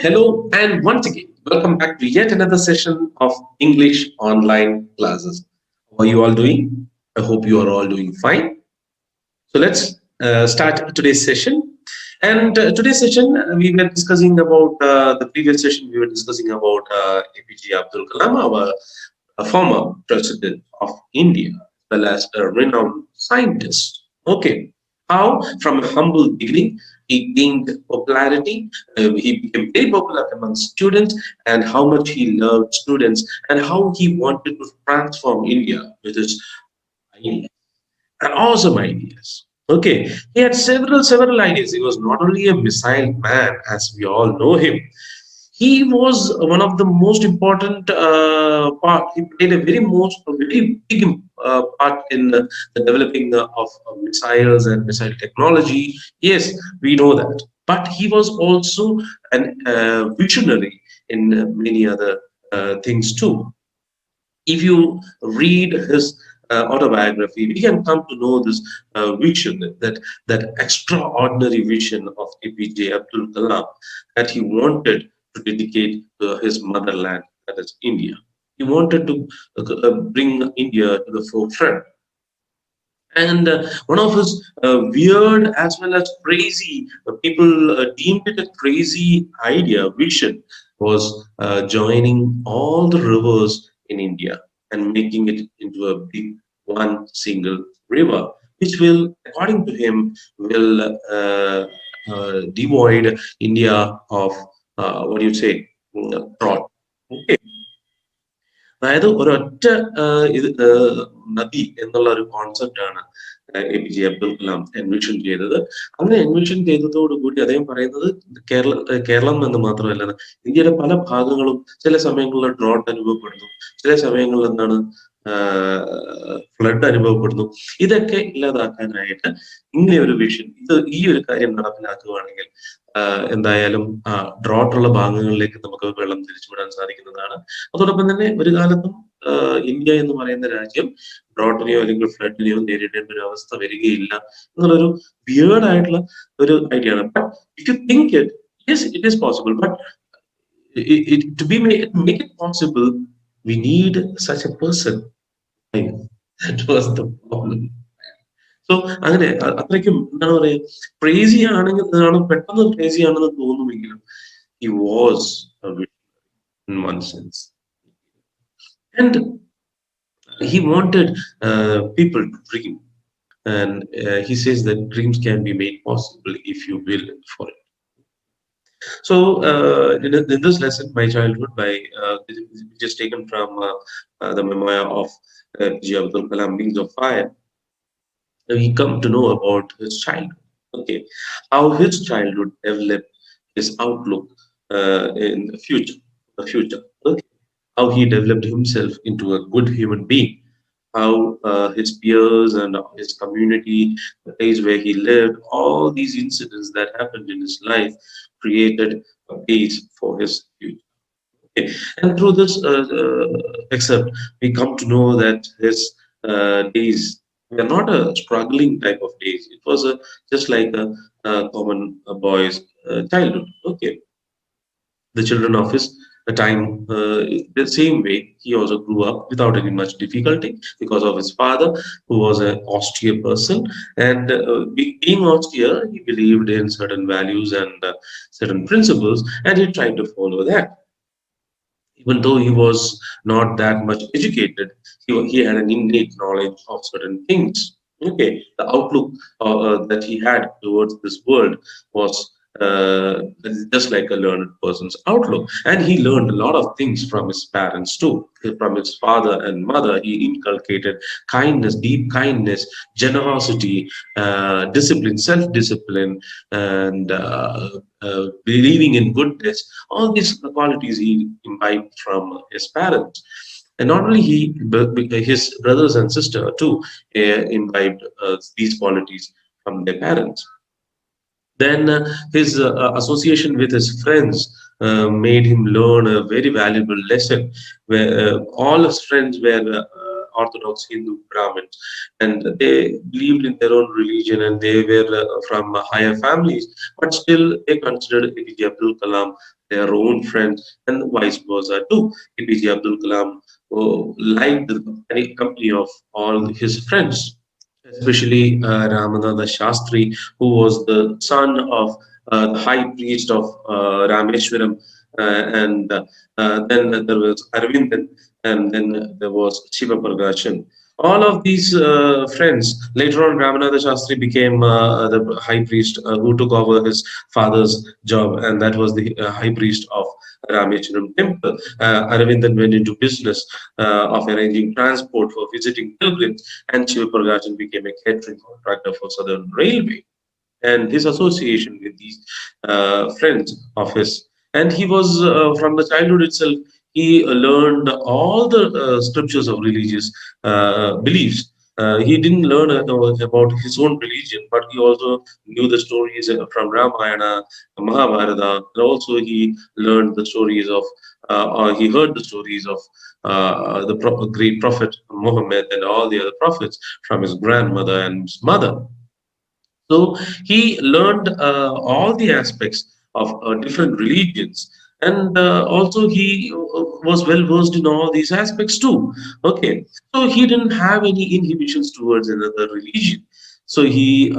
Hello, and once again, welcome back to yet another session of English online classes. How are you all doing? I hope you are all doing fine. So let's start today's session. And today's session, we were discussing about the previous session, we were discussing about APJ Abdul Kalam, our former president of India, as well as a renowned scientist. Okay, how from a humble beginning he gained popularity, he became very popular among students, and how much he loved students, and how he wanted to transform India with his ideas and awesome ideas. Okay, he had several ideas. He was not only a missile man, as we all know him. He was one of the most important part. He played a very big part in the developing of missiles and missile technology. Yes, we know that. But he was also an visionary in many other things too. If you read his autobiography, we can come to know this vision, that extraordinary vision of APJ Abdul Kalam, that he wanted to dedicate to his motherland, that is India. He wanted to bring India to the forefront. And one of his weird as well as crazy, people deemed it a crazy idea, vision, was joining all the rivers in India and making it into a big one single river, which will, according to him, will devoid India of what do you say, drought. Okay. അതായത് ഒരൊറ്റ ഇത് നദി എന്നുള്ള ഒരു concept ആണ് APJ Abdul Kalam envision ചെയ്തത്. അങ്ങനെ envision ചെയ്തതോടുകൂടി അദ്ദേഹം പറയുന്നത് കേരളം എന്ന് മാത്രമല്ല, ഇന്ത്യയുടെ പല ഭാഗങ്ങളും ചില സമയങ്ങളിൽ ഡ്രോട്ട് അനുഭവപ്പെടുന്നു, ചില സമയങ്ങളിൽ എന്താണ് ഫ്ലഡ് അനുഭവപ്പെടുന്നു. ഇതൊക്കെ ഇല്ലാതാക്കാനായിട്ട് ഇങ്ങനെ ഒരു വിഷൻ, ഈ ഒരു കാര്യം നടപ്പിലാക്കുകയാണെങ്കിൽ എന്തായാലും ഡ്രോട്ടുള്ള ഭാഗങ്ങളിലേക്ക് നമുക്ക് വെള്ളം തിരിച്ചുവിടാൻ സാധിക്കുന്നതാണ്. അതോടൊപ്പം തന്നെ ഒരു കാലത്തും ഇന്ത്യ എന്ന് പറയുന്ന രാജ്യം ഡ്രോട്ടിനെയോ അല്ലെങ്കിൽ ഫ്ലഡിനെയോ നേരിടേണ്ട ഒരു അവസ്ഥ വരികയില്ല എന്നുള്ളൊരു വിയേർഡ് ആയിട്ടുള്ള ഒരു ഐഡിയ ആണ്. But if you think it, yes it is possible, but to be make it possible, we need such a person. That was the problem. So അങ്ങനെ അത്രയ്ക്കും എന്താണ് പറയുക, ക്രേസി ആണെങ്കിൽ പെട്ടെന്ന് ക്രേസി ആണെന്ന് തോന്നുമെങ്കിലും he was a visionary in one sense, and he wanted people to dream, and he says that dreams can be made possible if you will for it. So in this lesson, my childhood, by which is taken from the memoir of J. Abdul Kalam, Wings of Fire, we come to know about his childhood. Okay, how his childhood developed his outlook in the future. Okay, how he developed himself into a good human being, how his peers and his community, the place where he lived, all these incidents that happened in his life created a base for his future. Okay. And through this excerpt, we come to know that his days were not a struggling type of days. It was just like a common boy's childhood. Okay, the children of his time, the same way he also grew up without any much difficulty because of his father, who was an austere person. And being austere, he believed in certain values and certain principles, and he tried to follow that. Even though he was not that much educated, he had an innate knowledge of certain things. Okay, the outlook that he had towards this world was just like a learned person's outlook. And he learned a lot of things from his parents too, from his father and mother. He inculcated kindness, deep kindness, generosity, discipline, self-discipline, and believing in goodness. All these qualities he imbibed from his parents. And not only he, but his brothers and sister too imbibed these qualities from their parents. Then his association with his friends made him learn a very valuable lesson, where all his friends were Orthodox Hindu Brahmins, and they believed in their own religion, and they were from higher families, but still they considered APJ Abdul Kalam their own friends, and vice versa too. APJ Abdul Kalam liked the company of all his friends, especially Ramananda Shastri, who was the son of the high priest of Rameshwaram, and then there was Arvindan, and then there was Shiva Pragashan. All of these friends. Later on, Ramananda Shastri became the high priest who took over his father's job, and that was the high priest of Rameshwaram temple. Aravindan went into business of arranging transport for visiting pilgrims, and Shivaprakasan became a catering contractor for Southern Railway. And his association with these friends of his, and he was from the childhood itself, he learned all the scriptures of religious beliefs. He didn't learn about his own religion, but he also knew the stories from Ramayana, Mahabharata, and also he learned the stories of, or he heard the stories of the great prophet Muhammad and all the other prophets from his grandmother and his mother. So he learned all the aspects of different religions, and also he was well versed in all these aspects too. Okay, so he didn't have any inhibitions towards another religion. So he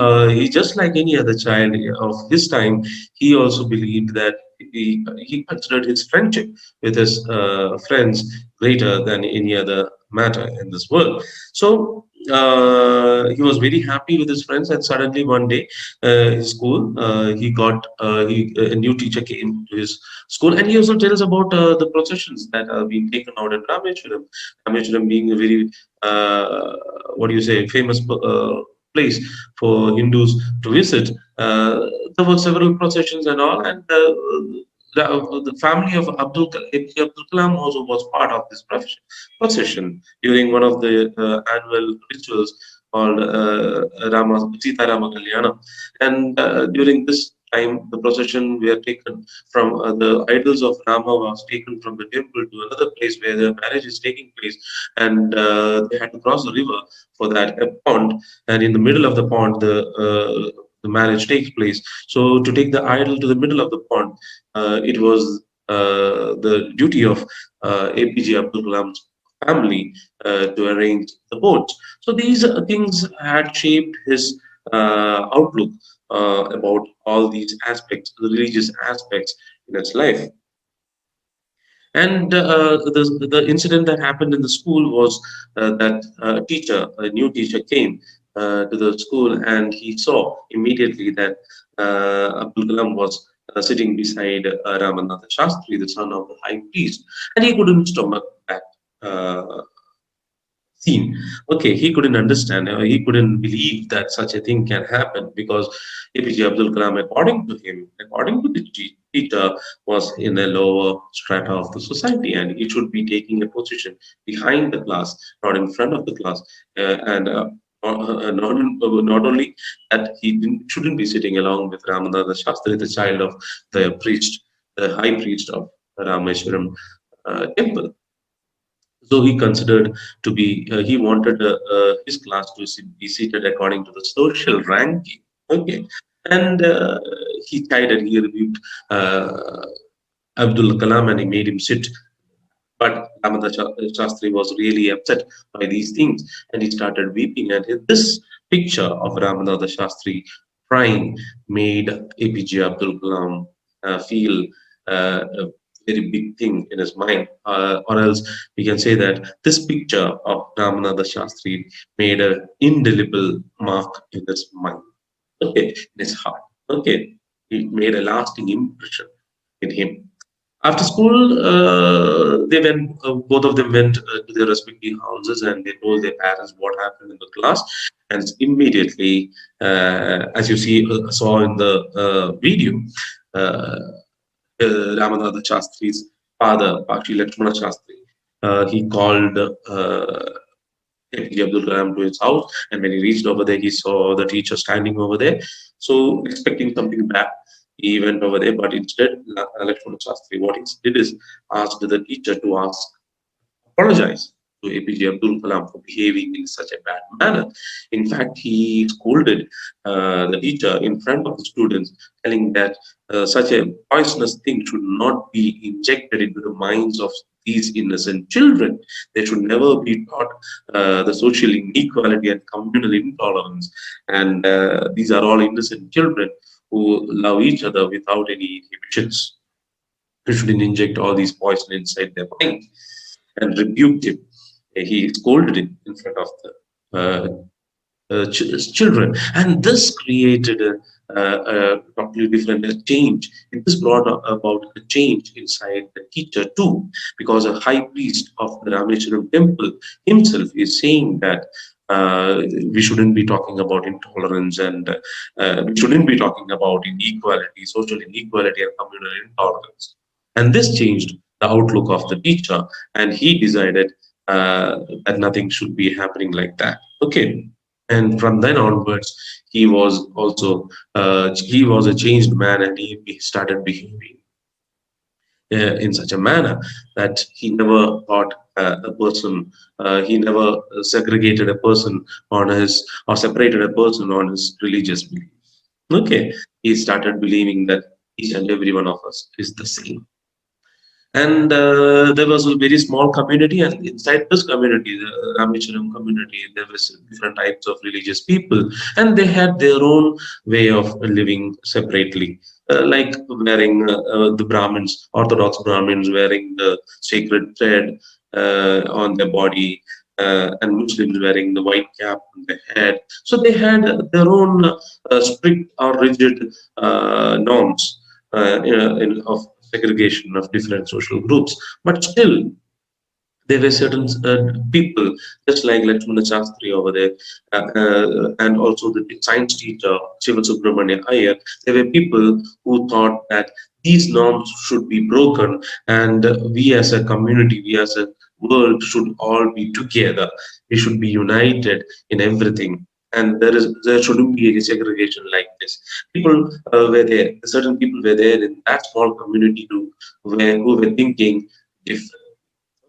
just like any other child of his time, he also believed that he considered his friendship with his friends greater than any other matter in this world. So he was very happy with his friends, and suddenly one day, his school, he got a new teacher came to his school, and he also tells about the processions that are being taken out in Rameshwaram. Rameshwaram being a very what do you say, famous place for Hindus to visit. There were several processions and all, and the family of APJ Abdul Kalam also was part of this procession during one of the annual rituals called Sita Rama Kalyana. And during this time, the procession were taken from the idols of Rama was taken from the temple to another place where the marriage is taking place, and they had to cross the river for that a pond, and in the middle of the pond, the marriage takes place. So to take the idol to the middle of the pond, it was the duty of APJ Abdul Kalam's family to arrange the boats. So these things had shaped his outlook about all these aspects, the religious aspects in his life. And the incident that happened in the school was that a new teacher came to the school, and he saw immediately that Abdul Kalam was sitting beside Ramanatha Shastri, the son of the high priest, and he couldn't stomach that scene. Okay, he couldn't understand, he couldn't believe that such a thing can happen, because APJ Abdul Kalam, according to him, according to the teacher, was in a lower strata of the society, and he should be taking a position behind the class, not in front of the class. And not only that, he shouldn't be sitting along with Ramanatha Shastri, the child of the priest, the high priest of Rameshwaram temple. So he considered to be, he wanted his class to be seated according to the social ranking. Okay. And he chided, he rebuked Abdul Kalam, and he made him sit. But Ramadha Shastri was really upset by these things, and he started weeping. And this picture of Ramanatha Shastri crying made APJ Abdul Kalam feel a very big thing in his mind. Or else we can say that this picture of Ramanatha Shastri made an indelible mark in his mind, okay, in his heart. Okay, it made a lasting impression in him. After school, they went. Both of them went to their respective houses, and they told their parents what happened in the class. And immediately, as you saw in the video, uh, Ramanatha Shastri's father, Pakshi Lakshmana Shastri, he called APJ Abdul Kalam to his house, and when he reached over there, he saw the teacher standing over there. So, expecting something bad, he went over there, but instead, Lakshmana Shastri, what he did is asked the teacher to apologize to APJ Abdul Kalam for behaving in such a bad manner. In fact, he scolded the teacher in front of the students, telling that such a poisonous thing should not be injected into the minds of these innocent children. They should never be taught the social inequality and communal intolerance. And these are all innocent children who love each other without any inhibitions. You shouldn't inject all these poison inside their mind, and rebuked him. He scolded him in front of the children, and this created a completely different change. This brought about a change inside the teacher too, because a high priest of the Rameshwaram temple himself is saying that we shouldn't be talking about intolerance, and we shouldn't be talking about inequality, social inequality, and communal intolerance. And this changed the outlook of the teacher, and he decided that nothing should be happening like that. Okay. And from then onwards, he was also he was a changed man, and he started behaving in such a manner that he never thought a person, he never segregated a person on his, or separated a person on his religious beliefs. Okay, he started believing that each and every one of us is the same. And there was a very small community, and inside this community, the Rameshwaram community, there was different types of religious people, and they had their own way of living separately. Like wearing the Brahmins, Orthodox Brahmins wearing the sacred thread on their body, and Muslims wearing the white cap on their head. So they had their own strict or rigid norms of segregation of different social groups. But still, there were certain people, just like Lakshmana Shastri over there, and also the science teacher, Shiva Subramania Iyer. There were people who thought that these norms should be broken, and we as a community, we as a world should all be together. We should be united in everything. And there shouldn't be any segregation like this. People were there, certain people were there in that small community who were thinking different.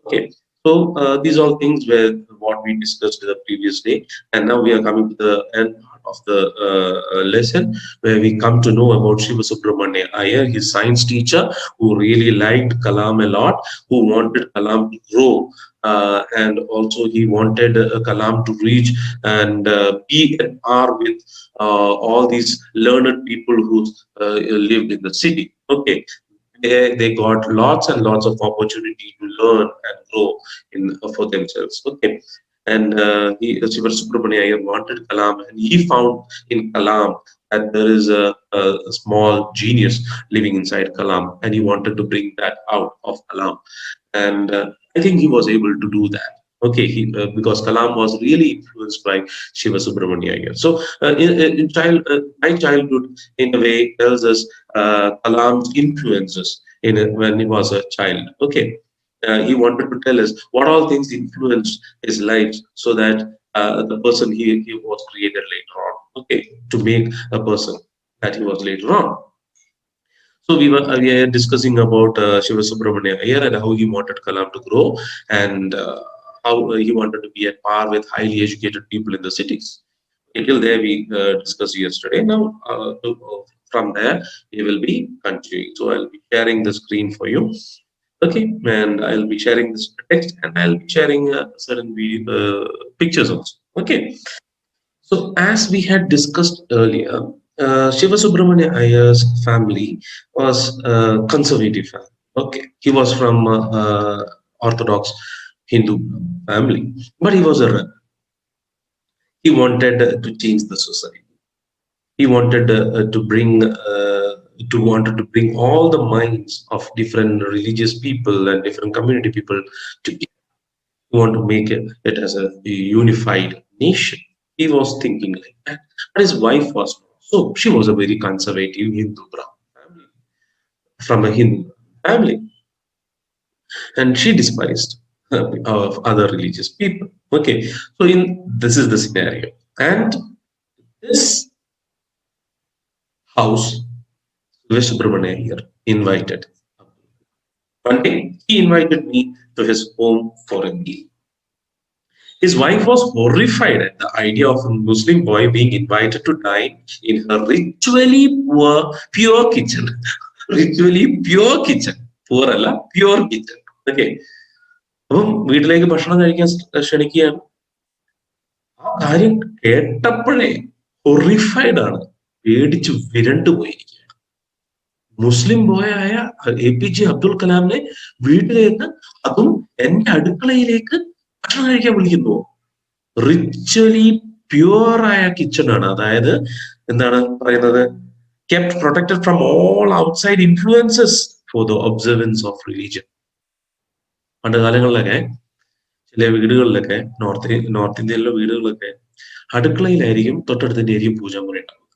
Okay, so these all things were what we discussed the previous day, and now we are coming to the end part of the lesson, where we come to know about Shiva Subramania Iyer, his science teacher, who really liked Kalam a lot, who wanted Kalam to grow, and also he wanted Kalam to reach and be at par with all these learned people who lived in the city. Okay, they got lots and lots of opportunity to learn and grow in for themselves. Okay, and Shiva Subramania Iyer wanted Kalam, and he found in Kalam that there is a small genius living inside Kalam, and he wanted to bring that out of Kalam, and I think he was able to do that. Okay, because Kalam was really influenced by Shiva Subramania Iyer. So, my childhood, in a way, tells us Kalam's influences when he was a child. Okay, he wanted to tell us what all things influenced his life, so that the person he was created later on. Okay, to make a person that he was later on. So we are discussing about Shiva Subramania Iyer and how he wanted Kalam to grow, and how he wanted to be at par with highly educated people in the cities. Until there we discussed yesterday. Now from there we will be continuing. So I'll be sharing the screen for you. Okay, and I'll be sharing this text, and I'll be sharing certain pictures also. Okay. So, as we had discussed earlier, Shiva Subramania Iyer's family was a conservative family. Okay, he was from Orthodox Hindu family, but he was a rebel. He wanted to change the society. He wanted to bring all the minds of different religious people and different community people together. He wanted to make it as a unified nation. He was thinking like that. But his wife was not. So she was a very conservative Hindu Brahmin family, from a Hindu family, and she despised of other religious people. Okay, so in this is the scenario, and this house, Subramania here invited. One day, he invited me to his home for a meal. His wife was horrified at the idea of a Muslim boy being invited to dine in her pure kitchen. Ritually pure kitchen. Poor അല്ല, pure kitchen. Okay. അപ്പം വീട്ടിലേക്ക് ഭക്ഷണം കഴിക്കാൻ ക്ഷണിക്കുകയാണ്. ആ കാര്യം കേട്ടപ്പോഴേ horrified ആണ്, പേടിച്ചു വിരണ്ടു പോയിരിക്കുകയാണ്. മുസ്ലിം ബോയായ APJ അബ്ദുൽ കലാമിനെ വീട്ടിലേക്ക്, അതും എന്റെ അടുക്കളയിലേക്ക് ഭക്ഷണം കഴിക്കാൻ വിളിക്കുന്നു. റിച്വലി പ്യുവർ ആയ കിച്ചൺ ആണ്. അതായത് എന്താണ് പറയുന്നത്, kept protected from all outside influences for the observance of religion. പണ്ട് കാലങ്ങളിലൊക്കെ ചില വീടുകളിലൊക്കെ, നോർത്ത് ഇന്ത്യയിലെ വീടുകളിലൊക്കെ അടുക്കളയിലായിരിക്കും തൊട്ടടുത്തിന്റെ ആയിരിക്കും പൂജാമുറി ഉണ്ടാവുക.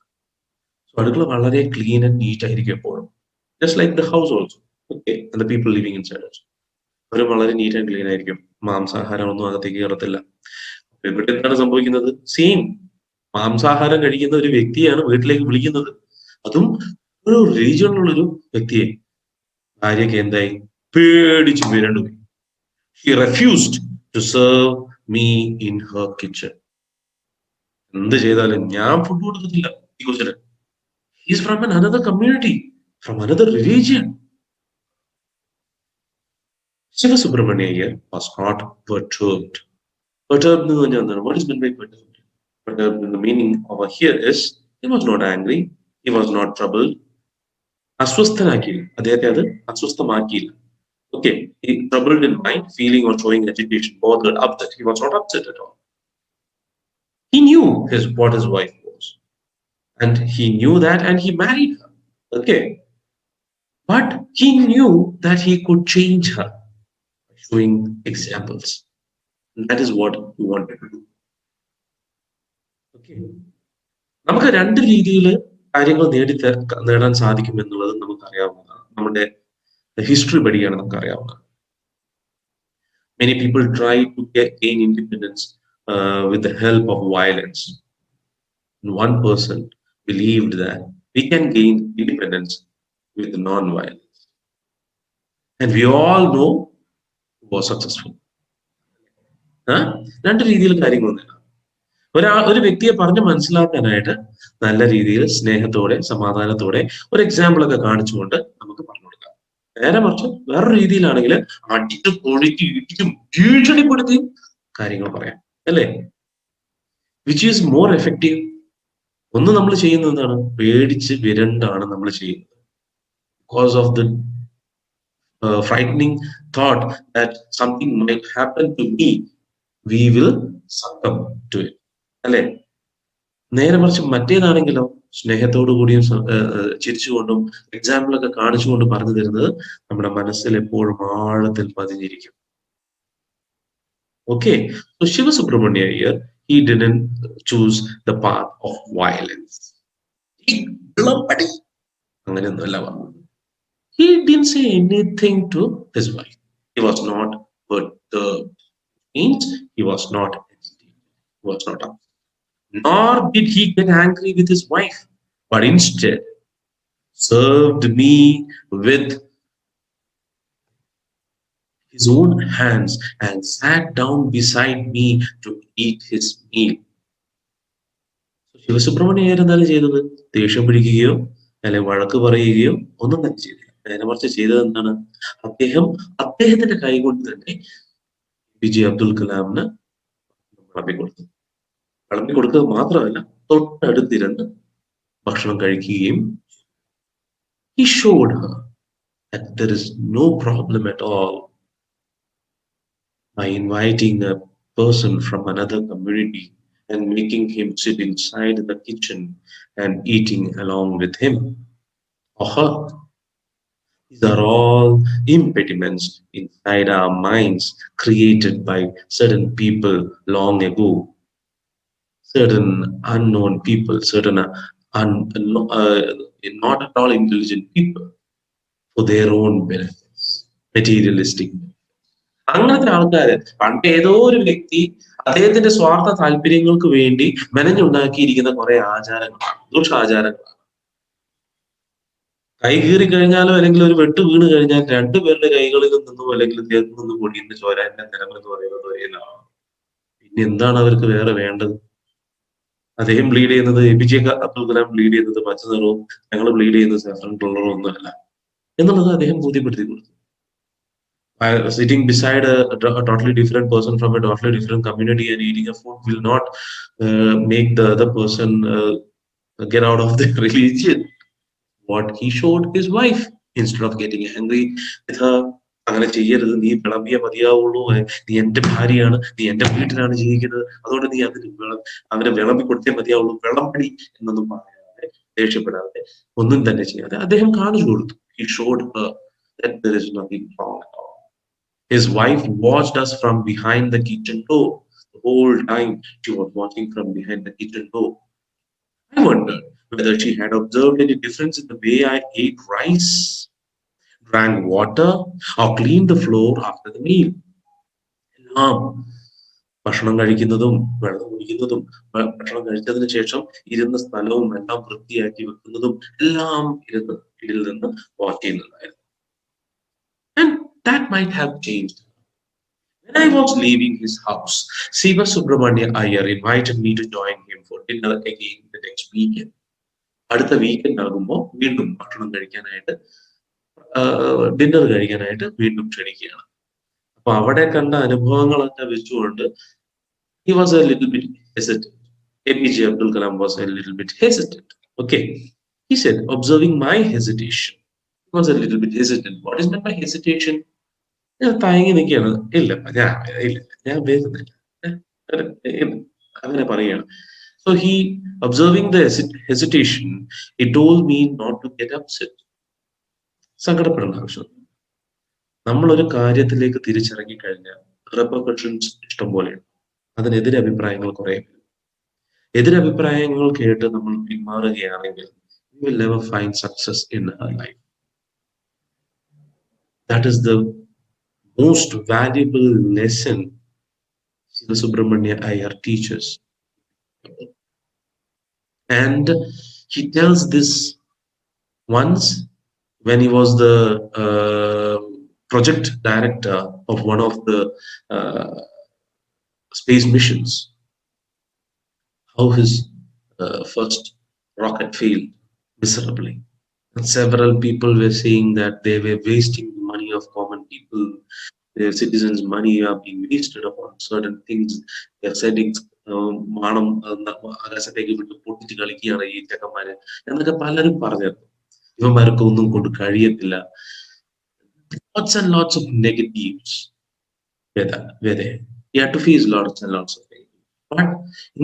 സോ അടുക്കള വളരെ ക്ലീൻ ആൻഡ് നീറ്റ് ആയിരിക്കും എപ്പോഴും. Just like the house also. Okay, and the people living inside also. അവരും വളരെ നീറ്റ് ആൻഡ് ക്ലീൻ ആയിരിക്കും. മാംസാഹാരം ഒന്നും അകത്തേക്ക് കയറത്തില്ല. ഇവിടെ എന്താണ് സംഭവിക്കുന്നത്? സെയിം മാംസാഹാരം കഴിക്കുന്ന ഒരു വ്യക്തിയാണ് വീട്ടിലേക്ക് വിളിക്കുന്നത്. അതും ഒരു റിലീജിയനിലുള്ളൊരു വ്യക്തിയെ. ഭാര്യയ്ക്ക് എന്തായി? പേടിച്ച് വിരണ്ടുപോയി. He refused to serve me in her kitchen. എന്ത് ചെയ്താലും ഞാൻ ഫുഡ് കൊടുക്കത്തില്ല. He is from another community, from another religion. Shiva Subramania here was not perturbed. Perturbed എന്ന് പറഞ്ഞാൽ എന്താണ്? What is meant by perturbed? Perturbed in the meaning over here is he was not angry, he was not troubled. അസ്വസ്ഥനാക്കിയില്ല, അദ്ദേഹത്തെ അത് അസ്വസ്ഥമാക്കിയില്ല. Okay, he troubled in mind, feeling or showing agitation, bothered, upset. He was not upset at all. He knew what his wife was, and he knew that, and he married her. Okay, but he knew that he could change her by showing examples. And that is what he wanted to do. Okay, നമുക്ക് രണ്ട് രീതിയിൽ കാര്യങ്ങൾ നേടാൻ സാധിക്കും എന്നുള്ളത് നമുക്കറിയാവുന്നതാണ്. നമ്മുടെ history പഠിക്കുകയാണ് നമുക്കറിയാവുന്നത്. Many people try to gain independence with the help of violence. And one person believed that we can gain independence with non-violence. And we all know who was successful. രണ്ട് രീതിയിൽ കാര്യങ്ങളൊന്നുമില്ല. ഒരു വ്യക്തിയെ പറഞ്ഞ് മനസ്സിലാക്കാനായിട്ട് നല്ല രീതിയിൽ സ്നേഹത്തോടെ സമാധാനത്തോടെ ഒരു എക്സാമ്പിൾ ഒക്കെ കാണിച്ചുകൊണ്ട് നമുക്ക് പറഞ്ഞു കൊടുക്കാം. നേരെ മറിച്ച് വേറൊരു രീതിയിലാണെങ്കിൽ അടിച്ച് പൊളിച്ച് ഇടിച്ചും ഭീഷണിപ്പെടുത്തിയും കാര്യങ്ങൾ പറയാം, അല്ലേ? Which is more effective? ഒന്ന് നമ്മൾ ചെയ്യുന്നത് എന്താണ്? പേടിച്ച് വിരണ്ടാണ് നമ്മൾ ചെയ്യുന്നത്. Because of the frightening thought that something might happen to me, we will succumb to it, അല്ലെ? നേരെ മറിച്ച് മറ്റേതാണെങ്കിലോ സ്നേഹത്തോടു കൂടിയും ചിരിച്ചുകൊണ്ടും എക്സാമ്പിളൊക്കെ കാണിച്ചുകൊണ്ട് പറഞ്ഞു തരുന്നത് നമ്മുടെ മനസ്സിൽ എപ്പോഴും ആഴത്തിൽ പതിഞ്ഞിരിക്കും. Okay, so Shiva Subramania here, he didn't choose the path of violence. അങ്ങനെയൊന്നുമല്ല പറഞ്ഞത്. He didn't say anything to his wife. He was not perturbed. Means he was not agitated. He was not upset. Nor did he get angry with his wife, but instead served me with his own hands and sat down beside me to eat his meal. Sivasubramania എന്താണ് ചെയ്തത്? ദേഷ്യം പിടിക്കുകയോ അല്ലെങ്കിൽ വഴക്ക് പറയുകയോ ഒന്നും തന്നെ ചെയ്തില്ല. നേരെ മറിച്ച് ചെയ്തത് എന്താണ്? അദ്ദേഹത്തിന്റെ കൈകൊണ്ട് തന്നെ APJ അബ്ദുൽ കലാമിന് വിളമ്പിക്കൊടുത്തു. വിളമ്പിക്കൊടുക്കുക മാത്രമല്ല, തൊട്ടടുത്തിരുന്ന് ഭക്ഷണം കഴിക്കുകയും. He showed her that there is no problem at all by inviting a person from another community and making him sit inside the kitchen and eating along with him or her. These are all impediments inside our minds created by certain people long ago, certain unknown people, certain not at all intelligent people for their own benefits, materialistic. അങ്ങനത്തെ ആൾക്കാര് പണ്ട് ഏതോ ഒരു വ്യക്തി അദ്ദേഹത്തിന്റെ സ്വാർത്ഥ താല്പര്യങ്ങൾക്ക് വേണ്ടി മെനഞ്ഞുണ്ടാക്കിയിരിക്കുന്ന കുറെ ആചാരങ്ങളാണ്, ദുഷാചാരങ്ങളാണ്. കൈ കീറി കഴിഞ്ഞാലോ അല്ലെങ്കിൽ ഒരു വെട്ട് വീണ് കഴിഞ്ഞാൽ രണ്ടുപേരുടെ കൈകളിൽ നിന്നോ അല്ലെങ്കിൽ ദേഹത്തു നിന്നും പൊടിയുന്ന ചോരാന്റെ നിറം എന്ന് പറയുന്നത് ഒരേതാണ്. എന്താണ് അവർക്ക് വേറെ വേണ്ടത്? അദ്ദേഹം ബ്ലീഡ് ചെയ്യുന്നത് APJ അബ്ദുൽ കലാം ബ്ലീഡ് ചെയ്യുന്നത് പച്ച നിറവും ഞങ്ങൾ ബ്ലീഡ് ചെയ്യുന്നത് സാഫ്രൻ കളറും ഒന്നുമല്ല എന്നുള്ളത് അദ്ദേഹം ബോധ്യപ്പെടുത്തി കൊടുത്തു. Sitting beside a totally different person from a totally different community and eating a food will not make the other person get out of their religion. What he showed his wife instead of getting angry with her. അങ്ങനെ ചെയ്യരുത്, നീ വിളമ്പിയേ മതിയാവുള്ളൂ, നീ എന്റെ ഭാര്യയാണ്, നീ എന്റെ വീട്ടിലാണ് ജീവിക്കുന്നത്, അതുകൊണ്ട് നീ അവരെ വിളമ്പി കൊടുത്തേ മതിയാവുള്ളൂ, വിളമ്പടി എന്നൊന്നും പറയാതെ, ദേഷ്യപ്പെടാതെ, ഒന്നും തന്നെ ചെയ്യാതെ അദ്ദേഹം കാണിച്ചു കൊടുത്തു. He showed her that there is nothing wrong at all. His wife watched us from behind the kitchen door. The whole time she was watching from behind the kitchen door. I wondered whether she had observed any difference in the way I ate rice, drank water, or cleaned the floor after the meal. എല്ലാം ഭക്ഷണം കഴിക്കുന്നതും വെള്ളം കുടിക്കുന്നതും ഭക്ഷണം കഴിച്ചതിന് ശേഷം ഇരുന്ന സ്ഥലവും എല്ലാം വൃത്തിയാക്കി വെക്കുന്നതും എല്ലാം ഇതിൽ നിന്ന് വാച്ച് ചെയ്യുന്നുണ്ടായിരുന്നു. And that might have changed. When I was leaving his house, Siva Subramania Iyer invited me to join him for dinner again the next weekend. അടുത്ത വീക്കെൻഡ് ആകുമ്പോൾ വീണ്ടും ഭക്ഷണം കഴിക്കാനായിട്ട്, ഡിന്നർ കഴിക്കാനായിട്ട് വീണ്ടും ക്ഷണിക്കുകയാണ്. അപ്പൊ അവിടെ കണ്ട അനുഭവങ്ങളൊക്കെ വെച്ചുകൊണ്ട് he was a little bit hesitant. APJ Abdul Kalam was a little bit hesitant. Okay, he said, observing my hesitation, he was a little bit hesitant. What is meant by hesitation? ഞാൻ തയങ്ങി നിൽക്കുകയാണ്, ഞാൻ വരുന്നില്ല, അങ്ങനെ പറയുകയാണ്. So he, observing the hesitation, he told me not to get upset. സങ്കടപ്പെടേണ്ട ആവശ്യം. നമ്മളൊരു കാര്യത്തിലേക്ക് തിരിച്ചിറങ്ങി കഴിഞ്ഞാൽ റെപ്പർക്കഷൻസ് ഇഷ്ടം പോലെയാണ്. അതിനെതിരെ അഭിപ്രായങ്ങൾ കുറെ. എതിരഭിപ്രായങ്ങൾ കേട്ട് നമ്മൾ പിന്മാറുകയാണെങ്കിൽ we will never find success in our life. That is the most valuable lesson Siva Subramania Iyer teaches. And he tells this once when he was the project director of one of the space missions, how his first rocket failed miserably. And several people were saying that they were wasting the money of common people. Their citizens' money are being wasted upon certain things. They are setting മാണം ആകാശത്തേക്ക് വിട്ട് പൊട്ടിച്ച് കളിക്കുകയാണ് ഈ ചെക്കന്മാര് എന്നൊക്കെ പലരും പറഞ്ഞിരുന്നു. ഇവന്മാർക്ക് ഒന്നും കൊണ്ട് കഴിയത്തില്ല. Lots and lots of negatives were there. You had to face lots and lots of things. But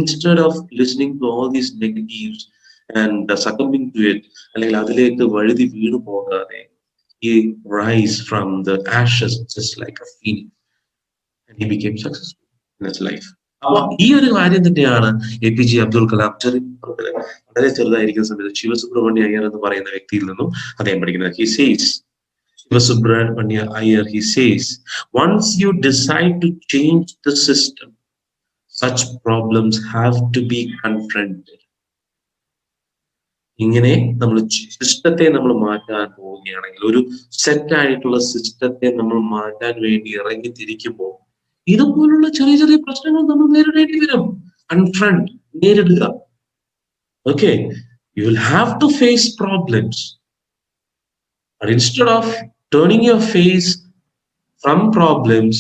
instead of listening to all these negatives and succumbing to it, അല്ലെങ്കിൽ അതിലേക്ക് വഴുതി വീണു പോകാതെ, he rise from the ashes just like a phoenix, and he became successful in his life. അപ്പൊ ഈ ഒരു കാര്യം തന്നെയാണ് APJ അബ്ദുൽ കലാം വളരെ ചെറുതായിരിക്കുന്ന സമയത്ത് ശിവസുബ്രഹ്മണ്യ അയ്യർ എന്ന് പറയുന്ന വ്യക്തിയിൽ നിന്നും അദ്ദേഹം പഠിക്കുന്നത്. He says, Siva Subramania Iyer, he says, once you decide to change the system, such problems have to be confronted. ഇങ്ങനെ നമ്മൾ സിസ്റ്റത്തെ നമ്മൾ മാറ്റാൻ പോവുകയാണെങ്കിൽ, ഒരു സെറ്റ് ആയിട്ടുള്ള സിസ്റ്റത്തെ നമ്മൾ മാറ്റാൻ വേണ്ടി ഇറങ്ങി തിരിക്കുമ്പോൾ ഇതുപോലുള്ള ചെറിയ ചെറിയ പ്രശ്നങ്ങൾ നമ്മൾ നേരിടേണ്ടി വരും. കൺഫ്രണ്ട്, നേരിടുക. Okay, you will have to face problems. But instead of turning your face from problems,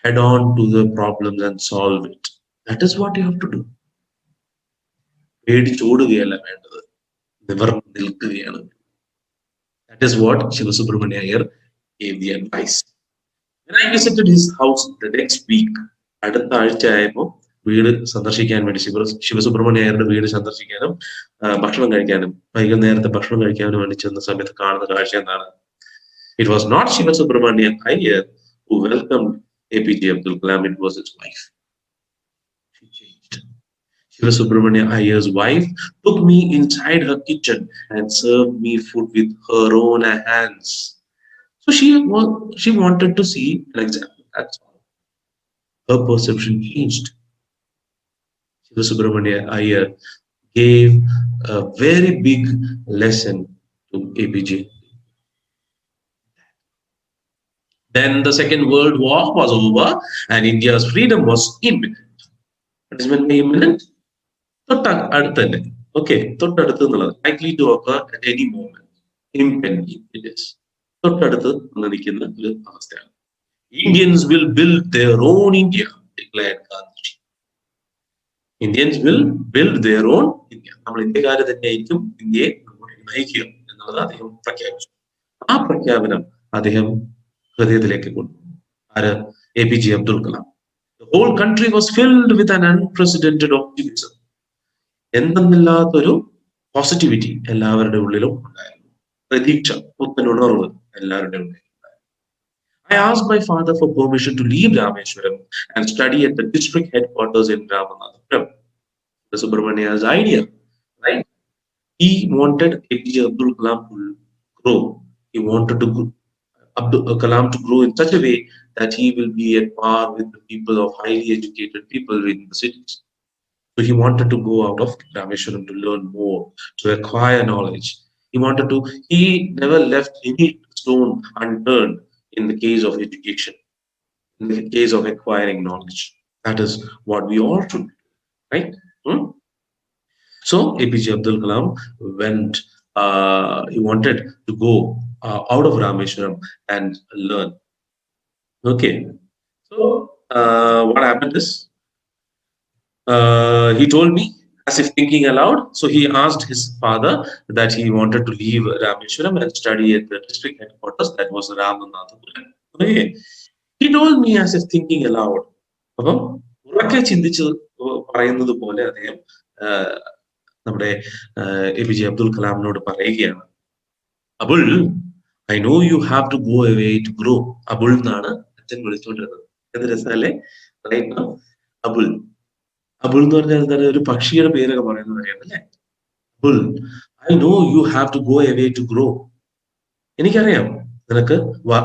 head on to the problems and solve it. That is what you have to do. പേടിച്ചോടുകയല്ല വേണ്ടത്, നിവർന്ന് നിൽക്കുകയാണ്. That is what Siva Subramania Iyer gave the advice. When I visited his house the next week, അടുത്ത ആഴ്ച ആയപ്പോൾ വീട് സന്ദർശിക്കാൻ വേണ്ടി ശിവസുബ്രഹ്മണ്യ അയ്യരുടെ വീട് സന്ദർശിക്കാനും ഭക്ഷണം കഴിക്കാനും, വൈകുന്നേരത്തെ ഭക്ഷണം കഴിക്കാനും വേണ്ടി ചെന്ന സമയത്ത് കാണുന്ന കാഴ്ച എന്താണ്? It was not Siva Subramania Iyer who welcomed APJ Abdul Kalam, it was his wife. She changed. Siva Subramania Iyer's wife took me inside her kitchen and served me food with her own hands. So she wanted to see an example. That's all. Her perception changed. Siva Subramania Iyer gave a very big lesson to APJ. Then the Second World War was over and India's freedom was imminent. What is meant by imminent? തൊട്ടടുത്ത് തന്നെ. Okay, തൊട്ടടുത്ത് എന്നുള്ളത് likely to occur at any moment. Impending it is. തൊട്ടടുത്ത് വന്ന് നിൽക്കുന്ന ഒരു അവസ്ഥയാണ്. Indians will build their own India, declared Gandhi. Indians will build their own India. നമ്മൾ ഇന്ത്യക്കാര് തന്നെയായിരിക്കും ഇന്ത്യയെ നയിക്കുക എന്നുള്ളത് അദ്ദേഹം പ്രഖ്യാപിച്ചു. ആ പ്രഖ്യാപനം അദ്ദേഹം ഹൃദയത്തിലേക്ക് കൊണ്ടുവന്നു. ആര്? APJ Abdul Kalam. The whole country was filled with an unprecedented optimism. എന്തെന്നില്ലാത്തൊരു പോസിറ്റിവിറ്റി എല്ലാവരുടെ ഉള്ളിലും ഉണ്ടായിരുന്നു. പ്രതീക്ഷ, പുത്തനുണർവ് എല്ലാവരുടെ ഉള്ളിലും. I asked my father for permission to leave Rameshwaram and study at the district headquarters in Ramanathapuram. The Subramania's idea, right? He wanted APJ Abdul Kalam to grow. He wanted to Abdul Kalam to grow in such a way that he will be at par with the people of highly educated people in the cities. So he wanted to go out of Rameshwaram to learn more, to acquire knowledge. He never left any stone unturned in the case of education, in the case of acquiring knowledge. That is what we all should do, right? So APJ Abdul Kalam went, he wanted to go out of Rameshwaram and learn. Okay, so what happened is, he told me as if thinking aloud. So he asked his father that he wanted to leave Rameshwaram and study at the district headquarters, that was Ramanathapuram. Okay, he told me as if thinking aloud. അപ്പം ഉറക്കെ ചിന്തിച്ച് പറയുന്നത് പോലെ അദ്ദേഹം നമ്മുടെ APJ Abdul കലാമിനോട് പറയുകയാണ്, Abul, I know you have to go away to grow. Abul എന്നാണ് അച്ഛൻ വിളിച്ചുകൊണ്ടിരുന്നത്. എന്ത് രസമല്ലേ? അബുൾ. അബുൾ എന്ന് പറഞ്ഞാൽ എന്താണ്? ഒരു പക്ഷിയുടെ പേരൊക്കെ പറയുന്നത് അറിയാം അല്ലേ? Abul, I know you have to go away to grow. എനിക്കറിയാം നിനക്ക്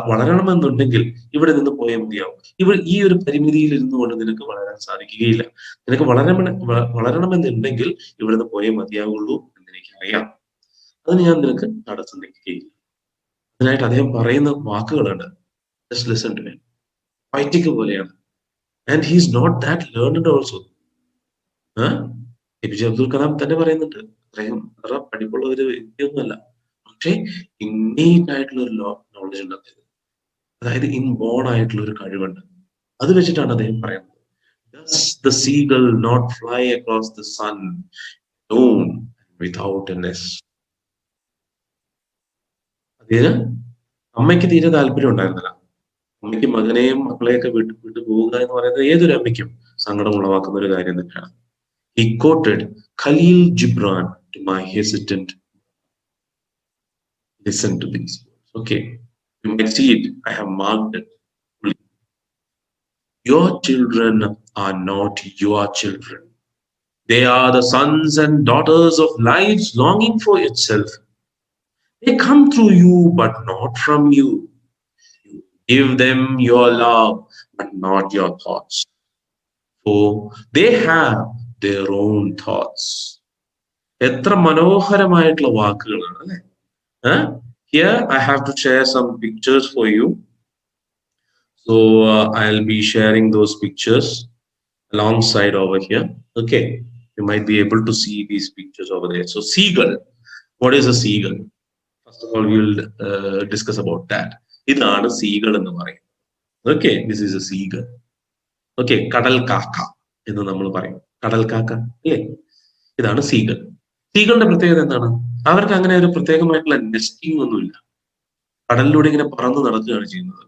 വളരണമെന്നുണ്ടെങ്കിൽ ഇവിടെ നിന്ന് പോയേ മതിയാവും. ഈ ഒരു പരിമിതിയിൽ ഇരുന്നുകൊണ്ട് നിനക്ക് വളരാൻ സാധിക്കുകയില്ല. നിനക്ക് വളരണമെന്നുണ്ടെങ്കിൽ ഇവിടുന്ന് പോയേ മതിയാവുള്ളൂ എന്ന് എനിക്കറിയാം. അതിന് ഞാൻ നിനക്ക് തടസ്സം നിൽക്കുകയില്ല. അതിനായിട്ട് അദ്ദേഹം പറയുന്ന വാക്കുകളുണ്ട്. Just listen to him. പൈറ്റിക്ക് പോലെയാണ്. And he is not that learned also. APJ Abdul Kalam തന്നെ പറയുന്നുണ്ട്, അദ്ദേഹം അത്ര പഠിപ്പുള്ള ഒരു വ്യക്തിയൊന്നുമല്ല, പക്ഷെ ഇന്നേറ്റ് ആയിട്ടുള്ള ഒരു നോളജ് ഉണ്ട് അദ്ദേഹം. അതായത് ഇൻബോൺ ആയിട്ടുള്ള ഒരു കഴിവുണ്ട്. അത് വെച്ചിട്ടാണ് അദ്ദേഹം പറയുന്നത്, Does the seagull not fly across the sun alone without a nest? അതിന് അമ്മയ്ക്ക് തീരെ താല്പര്യം ഉണ്ടായിരുന്നില്ല. അമ്മയ്ക്ക് മകനെയും മക്കളെയൊക്കെ വിട്ടു പോവുക എന്ന് പറയുന്നത് ഏതൊരു അമ്മയ്ക്കും സങ്കടം ഉളവാക്കുന്ന ഒരു കാര്യം തന്നെയാണ്. He quoted Khalil Gibran to my hesitant. Listen to these words. Okay, you might see it. I have marked it. Your children are not your children. They are the sons and daughters of life's longing for itself. They come through you, but not from you. You give them your love, but not your thoughts. For they have their own thoughts. എത്ര മനോഹരമായിട്ടുള്ള വാക്കുകളാണ് അല്ലെ? Here I have to share some pictures for you. So I'll be sharing those pictures alongside over here. Okay, you might be able to see these pictures over there. So seagull. What is a seagull? First of all, we will discuss about that. ഇതാണ് seagull എന്ന് പറയും. Okay, this is a seagull. Okay, കടൽ കാക്ക എന്ന് നമ്മൾ പറയും. കടൽ കാക്ക അല്ലേ? ഇതാണ് സീഗൾ. സീഗളുടെ പ്രത്യേകത എന്താണ്? അവർക്ക് അങ്ങനെ ഒരു പ്രത്യേകമായിട്ടുള്ള നെസ്റ്റിംഗ് ഒന്നുമില്ല. കടലിലൂടെ ഇങ്ങനെ പറന്ന് നടക്കുകയാണ് ചെയ്യുന്നത്.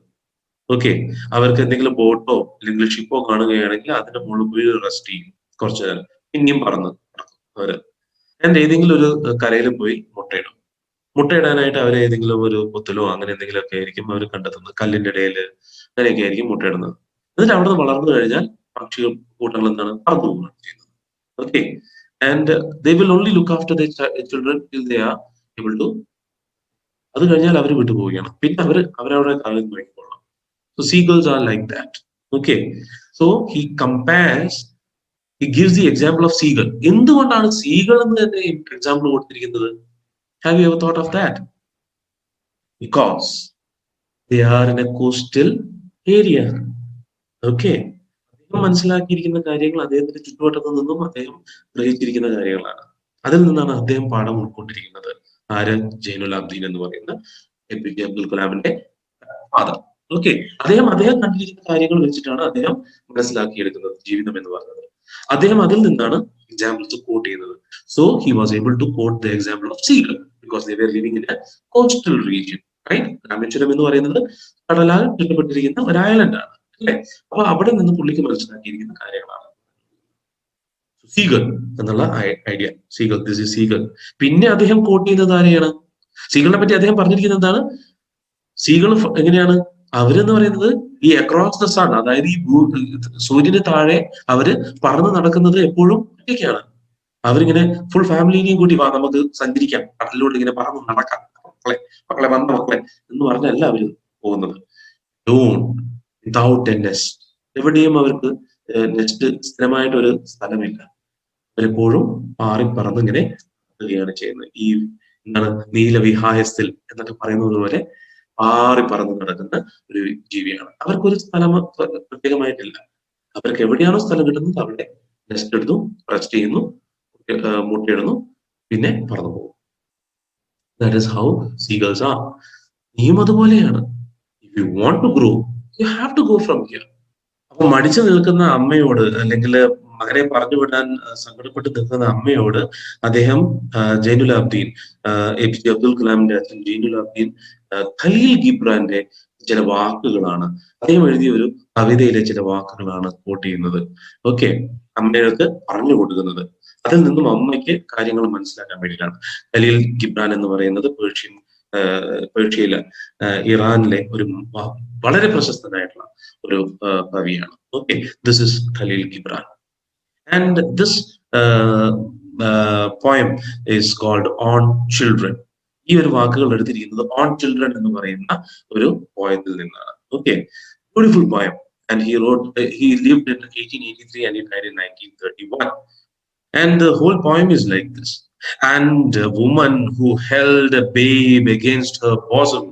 ഓക്കെ, അവർക്ക് എന്തെങ്കിലും ബോട്ടോ അല്ലെങ്കിൽ ഷിപ്പോ കാണുകയാണെങ്കിൽ അതിന്റെ മുകളിൽ പോയി റെസ്റ്റ് ചെയ്യും കുറച്ചു നേരം, പിന്നെയും പറന്ന് നടക്കും അവര്. ആൻഡ് ഏതെങ്കിലും ഒരു കരയിൽ പോയി മുട്ടയിടും. മുട്ടയിടാനായിട്ട് അവർ ഏതെങ്കിലും ഒരു പൊത്തിലോ അങ്ങനെ എന്തെങ്കിലുമൊക്കെ ആയിരിക്കും അവർ കണ്ടെത്തുന്നത്. കല്ലിന്റെ ഇടയിൽ അങ്ങനെയൊക്കെ ആയിരിക്കും മുട്ടയിടുന്നത്. എന്നിട്ട് അവിടെ നിന്ന് വളർന്നു കഴിഞ്ഞാൽ പക്ഷികൾ കൂട്ടങ്ങൾ എന്താണ് പറന്നു പോവുകയാണ് ചെയ്യുന്നത്. Okay, and they will only look after their children till they are able to. അത് കഴിഞ്ഞാൽ അവർ വിട്ടുപോവുകയാണ്. പിന്നെ അവരവരുടെ കാര്യം നോക്കിക്കൊള്ളാം. So seagulls are like that. Okay, so he gives the example of seagull. എന്തുകൊണ്ടാണ് seagull എന്ന് തന്നെ എക്സാമ്പിൾ കൊടുത്തിരിക്കുന്നത്? Have you ever thought of that? Because they are in a coastal area. Okay, മനസ്സിലാക്കിയിരിക്കുന്ന കാര്യങ്ങൾ അദ്ദേഹത്തിന്റെ ചുറ്റുവട്ടത്തിൽ നിന്നും അദ്ദേഹം ഗ്രഹിച്ചിരിക്കുന്ന കാര്യങ്ങളാണ്. അതിൽ നിന്നാണ് അദ്ദേഹം പാഠം ഉൾക്കൊണ്ടിരിക്കുന്നത്. ആര്? ജൈനുൽ ആബ്ദീൻ എന്ന് പറയുന്ന APJ അബ്ദുൽ കലാമിന്റെ ഫാദർ. ഓക്കെ, അദ്ദേഹം കണ്ടിരിക്കുന്ന കാര്യങ്ങൾ വെച്ചിട്ടാണ് അദ്ദേഹം മനസ്സിലാക്കിയെടുക്കുന്നത് ജീവിതം എന്ന് പറയുന്നത്. അദ്ദേഹം അതിൽ നിന്നാണ് എക്സാമ്പിൾസ് കോട്ട് ചെയ്യുന്നത്. So he was able to quote the example of seagull because they were living in a coastal region, right? Rameswaram എന്ന് പറയുന്നത് കടലാൽ ചുറ്റപ്പെട്ടിരിക്കുന്ന ഒരു ഐലൻഡ് ആണ്, അല്ലെ? അപ്പൊ അവിടെ നിന്ന് പുള്ളിക്ക് മനസ്സിലാക്കിയിരിക്കുന്ന കാര്യങ്ങളാണ് സീഗൾ എന്നുള്ള idea. Seagull, this is seagull. പിന്നെ അദ്ദേഹം കോട്ട് ചെയ്യുന്നത് ആരെയാണ്? സീഗളിനെ പറ്റി അദ്ദേഹം പറഞ്ഞിരിക്കുന്നത് എന്താണ്? സീഗൾ എങ്ങനെയാണ് അവരെന്ന് പറയുന്നത് ഈ അക്രോസ് ദ സൺ, അതായത് ഈ സൂര്യന് താഴെ അവര് പറന്ന് നടക്കുന്നത് എപ്പോഴും ഒറ്റയ്ക്കാണ്. അവരിങ്ങനെ ഫുൾ ഫാമിലിനെയും കൂട്ടി വാ നമുക്ക് സഞ്ചരിക്കാം, കടലിലൂടെ ഇങ്ങനെ പറന്ന് നടക്കാം, മക്കളെ വന്ന മക്കളെ എന്ന് പറഞ്ഞല്ല അവര് പോകുന്നത്. വിതൗട്ട് എ നെസ്റ്റ്, എവിടെയും അവർക്ക് നെസ്റ്റ് സ്ഥിരമായിട്ടൊരു സ്ഥലമില്ല. അവരെപ്പോഴും പറന്ന് ഇങ്ങനെ നടക്കുകയാണ് ചെയ്യുന്നത്. ഈ എന്താണ് നീലവിഹായത്തിൽ എന്നൊക്കെ പറയുന്നത് പോലെ പറന്ന് നടക്കുന്ന ഒരു ജീവിയാണ്. അവർക്കൊരു സ്ഥലം പ്രത്യേകമായിട്ടില്ല. അവർക്ക് എവിടെയാണോ സ്ഥലം കിട്ടുന്നത് അവിടെ നെസ്റ്റ് എടുത്തു, റെസ്റ്റ് ചെയ്യുന്നു, മുട്ടയിടുന്നു, പിന്നെ പറന്നു പോകും. That is how seagulls are. നീയും അതുപോലെയാണ്. If you want to grow you have to go from here. അപ്പൊ മടിച്ചു നിൽക്കുന്ന അമ്മയോട്, അല്ലെങ്കിൽ മകനെ പറഞ്ഞു വിടാൻ സങ്കടപ്പെട്ട് നിൽക്കുന്ന അമ്മയോട് അദ്ദേഹം ജൈനുൽ ആബ്ദീൻ, APJ അബ്ദുൽ കലാമിന്റെ അച്ഛൻ ജൈനുൽ ആബ്ദീൻ ഖലീൽ ഗിബ്രാന്റെ ചില വാക്കുകളാണ്, അദ്ദേഹം എഴുതിയ ഒരു കവിതയിലെ ചില വാക്കുകളാണ് കോട്ട് ചെയ്യുന്നത്. ഓക്കെ, അമ്മയ്ക്ക് പറഞ്ഞു കൊടുക്കുന്നത്. അതിൽ നിന്നും അമ്മയ്ക്ക് കാര്യങ്ങൾ മനസ്സിലാക്കാൻ വേണ്ടിയിട്ടാണ്. ഖലീൽ ഗിബ്രാൻ എന്ന് പറയുന്നത് പേർഷ്യയിലെ ഇറാനിലെ ഒരു വളരെ പ്രശസ്തനായിട്ടുള്ള ഒരു കവിയാണ്. Okay, this is Khalil Gibran. And this poem is called On Children. ഈ ഒരു വാക്കുകൾ എടുത്തിരിക്കുന്നത് ഓൺ ചിൽഡ്രൻ എന്ന് പറയുന്ന ഒരു പോയത്തിൽ നിന്നാണ്. Okay, beautiful poem. And he lived in 1883 and he died in 1931. And the whole poem is like this. And a woman who held a babe against her bosom